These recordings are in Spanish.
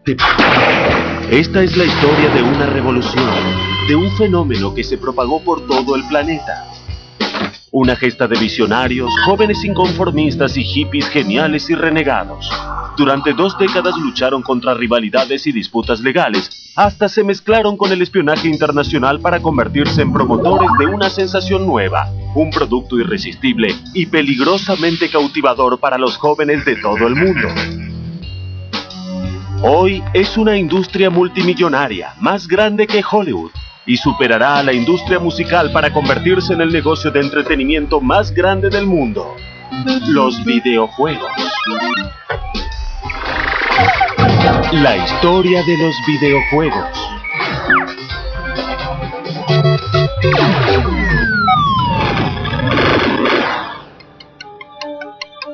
Esta es la historia de una revolución, de un fenómeno que se propagó por todo el planeta. Una gesta de visionarios, jóvenes inconformistas y hippies geniales y renegados. Durante 2 décadas lucharon contra rivalidades y disputas legales, hasta se mezclaron con el espionaje internacional para convertirse en promotores de una sensación nueva, un producto irresistible y peligrosamente cautivador para los jóvenes de todo el mundo. Hoy es una industria multimillonaria, más grande que Hollywood, y superará a la industria musical para convertirse en el negocio de entretenimiento más grande del mundo: los videojuegos. La historia de los videojuegos.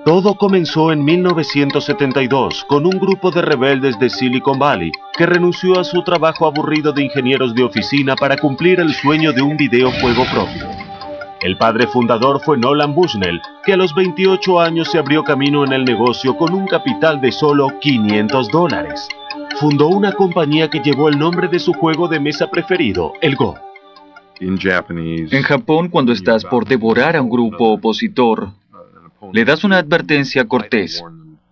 Todo comenzó en 1972 con un grupo de rebeldes de Silicon Valley que renunció a su trabajo aburrido de ingenieros de oficina para cumplir el sueño de un videojuego propio. El padre fundador fue Nolan Bushnell, que a los 28 años se abrió camino en el negocio con un capital de solo $500. Fundó una compañía que llevó el nombre de su juego de mesa preferido, el Go. En Japón, cuando estás por devorar a un grupo opositor, le das una advertencia cortés: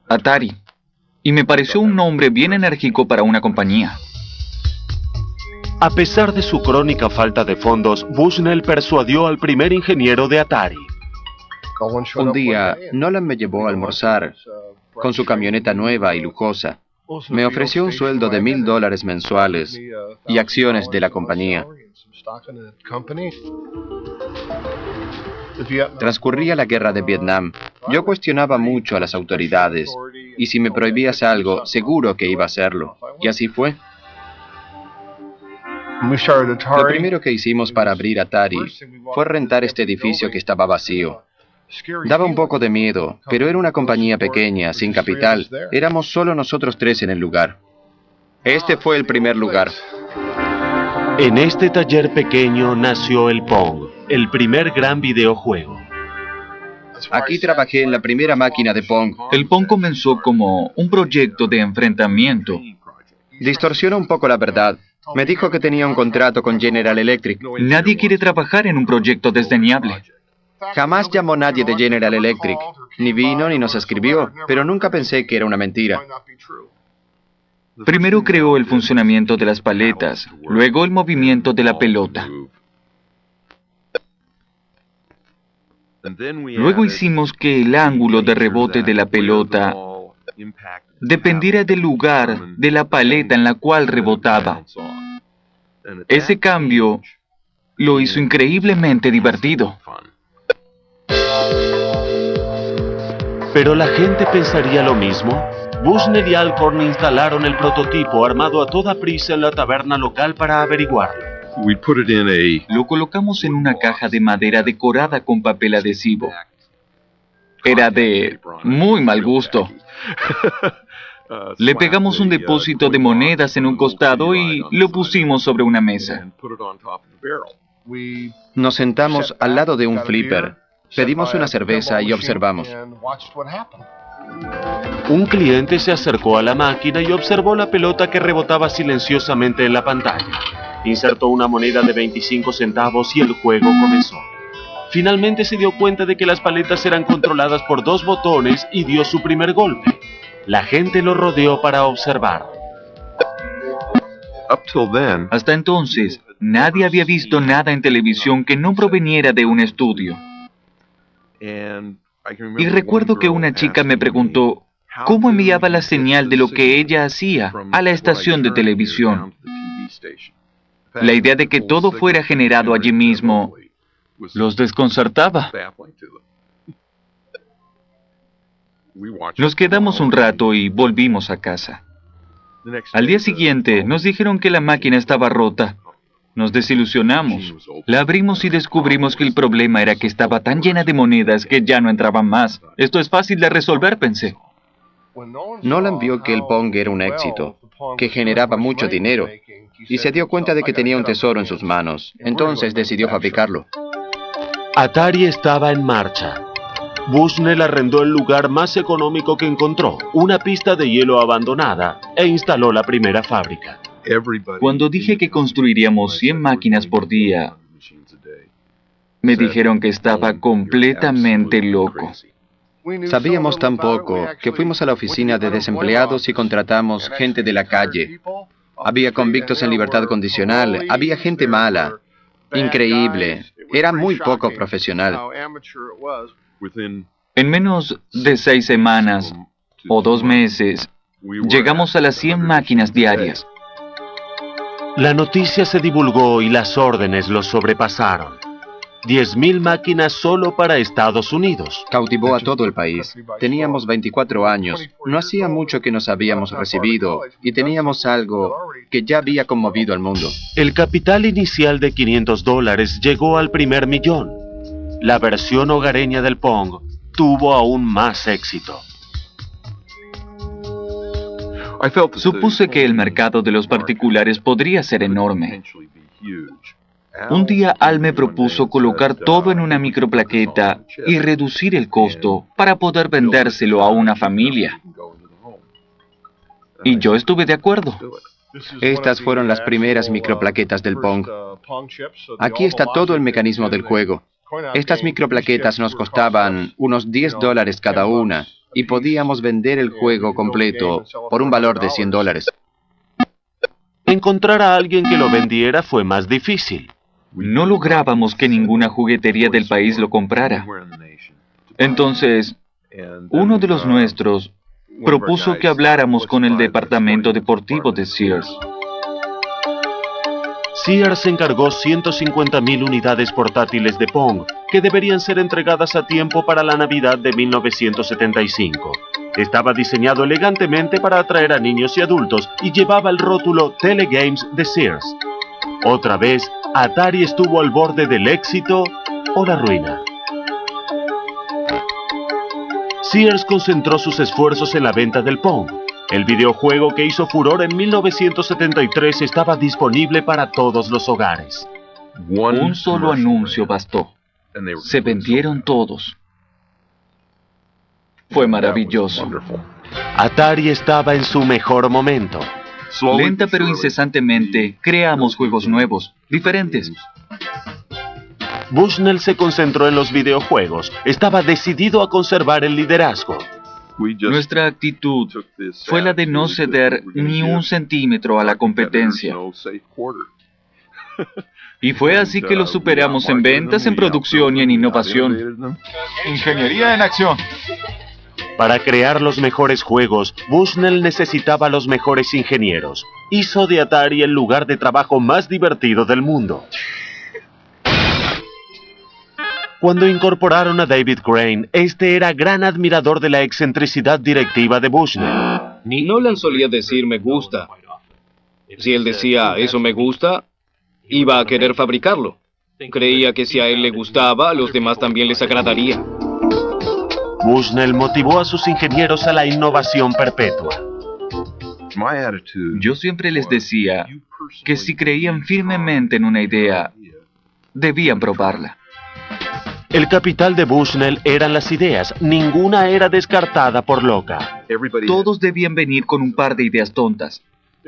Atari. Y me pareció un nombre bien enérgico para una compañía. A pesar de su crónica falta de fondos, Bushnell persuadió al primer ingeniero de Atari. Un día, Nolan me llevó a almorzar con su camioneta nueva y lujosa. Me ofreció un sueldo de $1000 mensuales y acciones de la compañía. Transcurría la guerra de Vietnam. Yo cuestionaba mucho a las autoridades, y si me prohibías algo, seguro que iba a hacerlo. Y así fue. Lo primero que hicimos para abrir Atari fue rentar este edificio que estaba vacío. Daba un poco de miedo, pero era una compañía pequeña, sin capital. Éramos solo nosotros 3 en el lugar. Este fue el primer lugar. En este taller pequeño nació el Pong, el primer gran videojuego. Aquí trabajé en la primera máquina de Pong. El Pong comenzó como un proyecto de enfrentamiento. Distorsiona un poco la verdad. Me dijo que tenía un contrato con General Electric. Nadie quiere trabajar en un proyecto desdeñable. Jamás llamó nadie de General Electric. Ni vino ni nos escribió, pero nunca pensé que era una mentira. Primero creó el funcionamiento de las paletas, luego el movimiento de la pelota. Luego hicimos que el ángulo de rebote de la pelota dependiera del lugar de la paleta en la cual rebotaba. Ese cambio lo hizo increíblemente divertido. ¿Pero la gente pensaría lo mismo? Bushnell y Alcorn instalaron el prototipo armado a toda prisa en la taberna local para averiguarlo. Lo colocamos en una caja de madera decorada con papel adhesivo. Era de muy mal gusto. Le pegamos un depósito de monedas en un costado y lo pusimos sobre una mesa. Nos sentamos al lado de un flipper. Pedimos una cerveza y observamos. Un cliente se acercó a la máquina y observó la pelota que rebotaba silenciosamente en la pantalla. Insertó una moneda de 25 centavos y el juego comenzó. Finalmente se dio cuenta de que las paletas eran controladas por 2 botones y dio su primer golpe. La gente lo rodeó para observar. Hasta entonces, nadie había visto nada en televisión que no proveniera de un estudio. Y recuerdo que una chica me preguntó cómo enviaba la señal de lo que ella hacía a la estación de televisión. La idea de que todo fuera generado allí mismo los desconcertaba. Nos quedamos un rato y volvimos a casa. Al día siguiente nos dijeron que la máquina estaba rota. Nos desilusionamos. La abrimos y descubrimos que el problema era que estaba tan llena de monedas que ya no entraban más. Esto es fácil de resolver, pensé. Nolan vio que el Pong era un éxito, que generaba mucho dinero, y se dio cuenta de que tenía un tesoro en sus manos. Entonces decidió fabricarlo. Atari estaba en marcha. Bushnell arrendó el lugar más económico que encontró, una pista de hielo abandonada, e instaló la primera fábrica. Cuando dije que construiríamos 100 máquinas por día, me dijeron que estaba completamente loco. Sabíamos tan poco que fuimos a la oficina de desempleados y contratamos gente de la calle. Había convictos en libertad condicional, había gente mala. Increíble. Era muy poco profesional. En menos de 6 semanas o 2 meses, llegamos a las 100 máquinas diarias. La noticia se divulgó y las órdenes los sobrepasaron. 10.000 máquinas solo para Estados Unidos. Cautivó a todo el país. Teníamos 24 años. No hacía mucho que nos habíamos recibido y teníamos algo que ya había conmovido al mundo. El capital inicial de $500 llegó al primer millón. La versión hogareña del Pong tuvo aún más éxito. Supuse que el mercado de los particulares podría ser enorme. Un día Al me propuso colocar todo en una microplaqueta y reducir el costo para poder vendérselo a una familia. Y yo estuve de acuerdo. Estas fueron las primeras microplaquetas del Pong. Aquí está todo el mecanismo del juego. Estas microplaquetas nos costaban unos $10 cada una y podíamos vender el juego completo por un valor de $100. Encontrar a alguien que lo vendiera fue más difícil. No lográbamos que ninguna juguetería del país lo comprara. Entonces, uno de los nuestros propuso que habláramos con el departamento deportivo de Sears. Sears encargó 150.000 unidades portátiles de Pong, que deberían ser entregadas a tiempo para la Navidad de 1975. Estaba diseñado elegantemente para atraer a niños y adultos y llevaba el rótulo Telegames de Sears. Otra vez, Atari estuvo al borde del éxito o la ruina. Sears concentró sus esfuerzos en la venta del Pong. El videojuego que hizo furor en 1973 estaba disponible para todos los hogares. Un solo anuncio bastó. Se vendieron todos. Fue maravilloso. Atari estaba en su mejor momento. Lenta pero incesantemente, creamos juegos nuevos, diferentes. Bushnell se concentró en los videojuegos. Estaba decidido a conservar el liderazgo. Nuestra actitud fue la de no ceder ni un centímetro a la competencia. Y fue así que lo superamos en ventas, en producción y en innovación. Ingeniería en acción. Para crear los mejores juegos, Bushnell necesitaba los mejores ingenieros. Hizo de Atari el lugar de trabajo más divertido del mundo. Cuando incorporaron a David Crane, este era gran admirador de la excentricidad directiva de Bushnell. Nolan solía decir me gusta. Si él decía eso me gusta, iba a querer fabricarlo. Creía que si a él le gustaba, a los demás también les agradaría. Bushnell motivó a sus ingenieros a la innovación perpetua. Yo siempre les decía que si creían firmemente en una idea, debían probarla. El capital de Bushnell eran las ideas, ninguna era descartada por loca. Todos debían venir con un par de ideas tontas.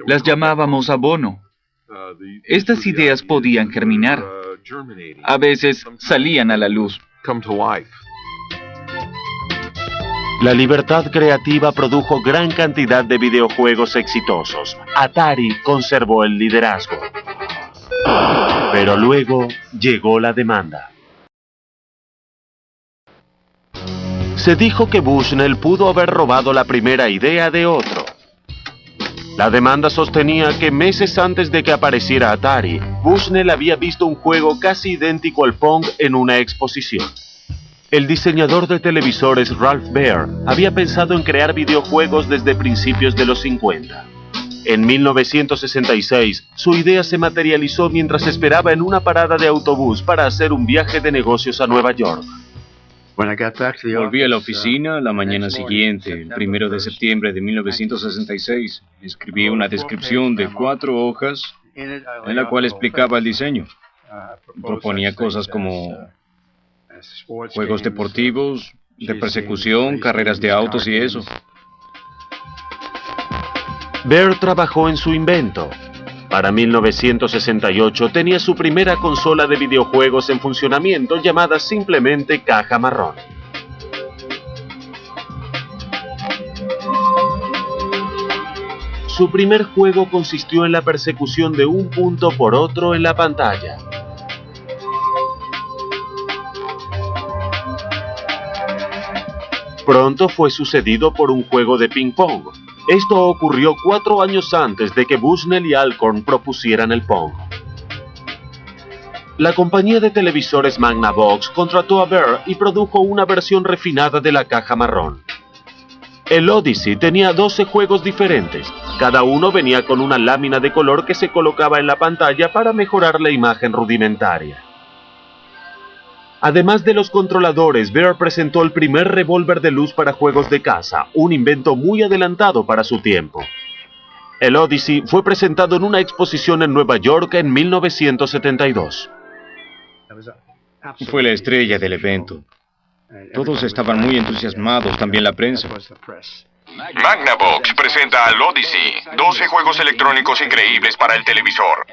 Las llamábamos abono. Estas ideas podían germinar. A veces salían a la luz. La libertad creativa produjo gran cantidad de videojuegos exitosos. Atari conservó el liderazgo. Pero luego llegó la demanda. Se dijo que Bushnell pudo haber robado la primera idea de otro. La demanda sostenía que meses antes de que apareciera Atari, Bushnell había visto un juego casi idéntico al Pong en una exposición. El diseñador de televisores Ralph Baer había pensado en crear videojuegos desde principios de los 50. En 1966, su idea se materializó mientras esperaba en una parada de autobús para hacer un viaje de negocios a Nueva York. Volví a la oficina la mañana siguiente, el 1 de septiembre de 1966. Escribí una descripción de 4 hojas en la cual explicaba el diseño. Proponía cosas como juegos deportivos, de persecución, carreras de autos y eso. Bear trabajó en su invento. Para 1968 tenía su primera consola de videojuegos en funcionamiento llamada simplemente caja marrón. Su primer juego consistió en la persecución de un punto por otro en la pantalla. Pronto fue sucedido por un juego de ping-pong. Esto ocurrió 4 años antes de que Bushnell y Alcorn propusieran el Pong. La compañía de televisores Magnavox contrató a Bear y produjo una versión refinada de la caja marrón. El Odyssey tenía 12 juegos diferentes. Cada uno venía con una lámina de color que se colocaba en la pantalla para mejorar la imagen rudimentaria. Además de los controladores, Bear presentó el primer revólver de luz para juegos de caza, un invento muy adelantado para su tiempo. El Odyssey fue presentado en una exposición en Nueva York en 1972. Fue la estrella del evento. Todos estaban muy entusiasmados, también la prensa. Magnavox presenta al Odyssey, 12 juegos electrónicos increíbles para el televisor.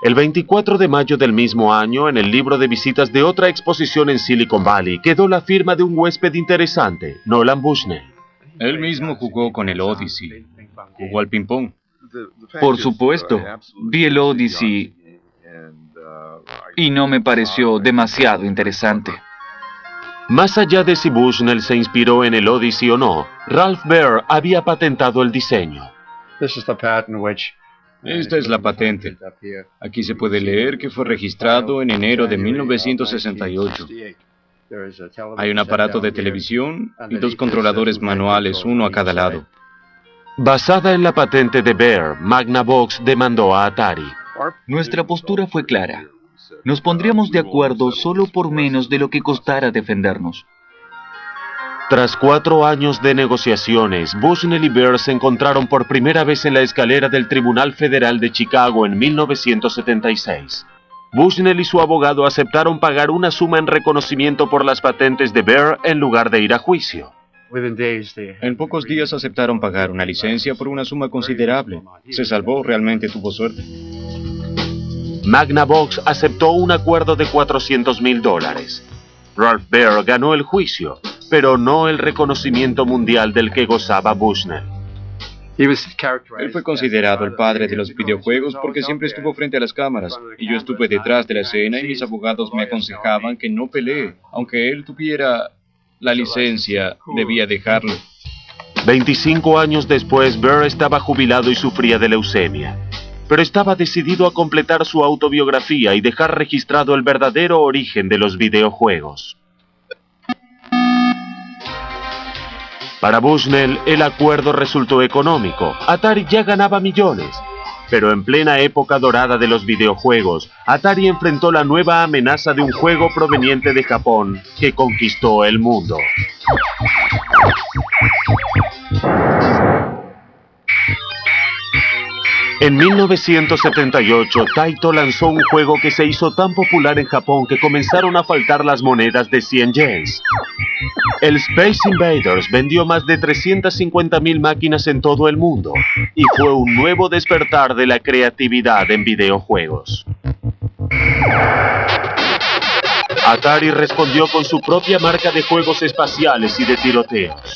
El 24 de mayo del mismo año, en el libro de visitas de otra exposición en Silicon Valley, quedó la firma de un huésped interesante, Nolan Bushnell. Él mismo jugó con el Odyssey. Jugó al ping-pong. Por supuesto, vi el Odyssey y no me pareció demasiado interesante. Más allá de si Bushnell se inspiró en el Odyssey o no, Ralph Baer había patentado el diseño. Esta es la patente. Aquí se puede leer que fue registrado en enero de 1968. Hay un aparato de televisión y 2 controladores manuales, uno a cada lado. Basada en la patente de Baer, Magnavox demandó a Atari. Nuestra postura fue clara. Nos pondríamos de acuerdo solo por menos de lo que costara defendernos. Tras 4 años de negociaciones, Bushnell y Baer se encontraron por primera vez en la escalera del Tribunal Federal de Chicago en 1976. Bushnell y su abogado aceptaron pagar una suma en reconocimiento por las patentes de Baer en lugar de ir a juicio. En pocos días aceptaron pagar una licencia por una suma considerable. Se salvó, realmente tuvo suerte. Magnavox aceptó un acuerdo de $400,000. Ralph Baer ganó el juicio, pero no el reconocimiento mundial del que gozaba Bushnell. Él fue considerado el padre de los videojuegos porque siempre estuvo frente a las cámaras, y yo estuve detrás de la escena y mis abogados me aconsejaban que no pelee. Aunque él tuviera la licencia, debía dejarlo. 25 años después, Baer estaba jubilado y sufría de leucemia. Pero estaba decidido a completar su autobiografía y dejar registrado el verdadero origen de los videojuegos. Para Bushnell, el acuerdo resultó económico. Atari ya ganaba millones. Pero en plena época dorada de los videojuegos, Atari enfrentó la nueva amenaza de un juego proveniente de Japón que conquistó el mundo. En 1978, Taito lanzó un juego que se hizo tan popular en Japón que comenzaron a faltar las monedas de 100 yens. El Space Invaders vendió más de 350,000 máquinas en todo el mundo y fue un nuevo despertar de la creatividad en videojuegos. Atari respondió con su propia marca de juegos espaciales y de tiroteos.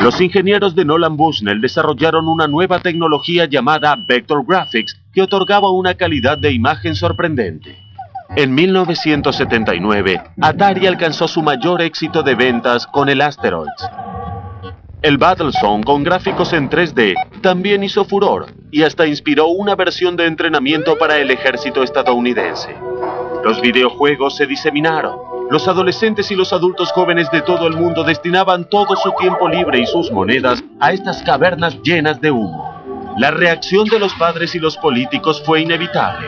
Los ingenieros de Nolan Bushnell desarrollaron una nueva tecnología llamada Vector Graphics que otorgaba una calidad de imagen sorprendente. En 1979, Atari alcanzó su mayor éxito de ventas con el Asteroids. El Battlezone, con gráficos en 3D, también hizo furor y hasta inspiró una versión de entrenamiento para el ejército estadounidense. Los videojuegos se diseminaron. Los adolescentes y los adultos jóvenes de todo el mundo destinaban todo su tiempo libre y sus monedas a estas cavernas llenas de humo. La reacción de los padres y los políticos fue inevitable.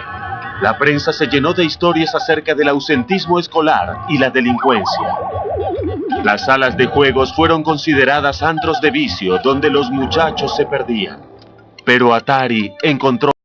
La prensa se llenó de historias acerca del ausentismo escolar y la delincuencia. Las salas de juegos fueron consideradas antros de vicio donde los muchachos se perdían. Pero Atari encontró